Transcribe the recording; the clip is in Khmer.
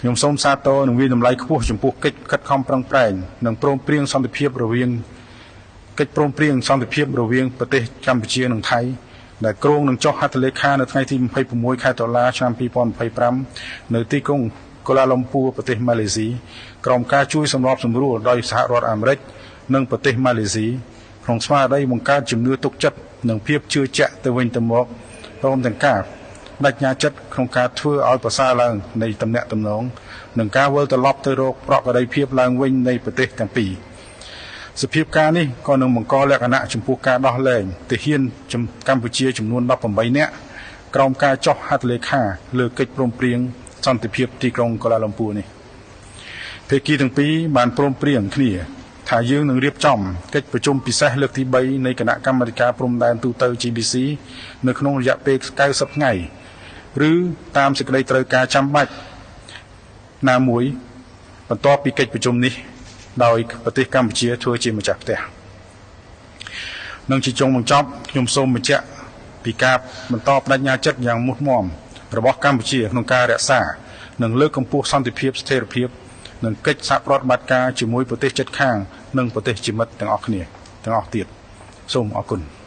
ខ្ញុំសូមសាទរនិងវិតម្លៃខ្ពស់ចំពោះកិច្ចខិតខំប្រឹងប្រែងនិងព្រមព្រៀងសន្តិភាពរវាងប្រទេសកម្ពុជានិងថៃដែលគ្រោងនឹងចុះហត្ថលេខានៅថ្ងៃទី26 ខែតុលា ឆ្នាំ 2025 នៅទីក្រុងកូឡាលំពូប្រទេសម៉ាឡេស៊ីក្រោមការជួយសម្របសម្រួលដោយសហរដ្ឋអាមេរិកនិងប្រទេសម៉ាឡេស៊ីក្នុងស្មារតីបង្កើតជំនឿទុកចិត្តនិងភាពជឿជាក់ទៅវិញទៅមកព្រមទាំងការបដិញ្ញាចិត្តក្នុងការធ្វើឲ្យប្រសើរឡើងនៃទំនាក់ទំនងនិងការវិលត្រឡប់ទៅរកប្រក្រតីភាពឡើងវិញនៃប្រទេសទាំងពីរសភាពការនេះក៏នឹងបង្កលក្ខណៈចំពោះការដោះលែងទាហានកម្ពុជាចំនួន18នាក់ក្រោមការចុះហត្ថលេខាលើកិច្ចព្រមព្រៀងសន្តិភាពទីក្រុងកូឡាលំពូនេះភាគីទាំងពីរបានព្រមព្រៀងគ្នាថាយើងនឹងរៀបចំកិច្ចប្រជុំពិសេសលើកទី3នៃគណៈកម្មាធិការព្រំដែនទូទៅ GBC នៅក្នុងរយៈពេល90ថ្ងៃឬតាមសេចក្តីត្រូវការចាំបាច់ណាមួយបន្ទាប់ពីកិច្ចប្រជុំនេះដោយប្រទេសកម្ពុជាធ្វើជាម្ចាស់ផ្ទះនឹងជាចុងបញ្ចប់ខ្ញុំសូមបញ្ជាក់ពីការបន្តបដិញ្ញាចិត្តយ៉ាងមុតមាំរបស់កម្ពុជាក្នុងការរក្សានិងលើកកម្ពស់សន្តិភាពស្ថិរភាពនិងកិច្ចសហប្រតិបត្តិការជាមួយប្រទេសជិតខាងនិងប្រទេសជាមិត្តទាំងអស់គ្នាទាំងអស់ទៀតសូមអរគុណ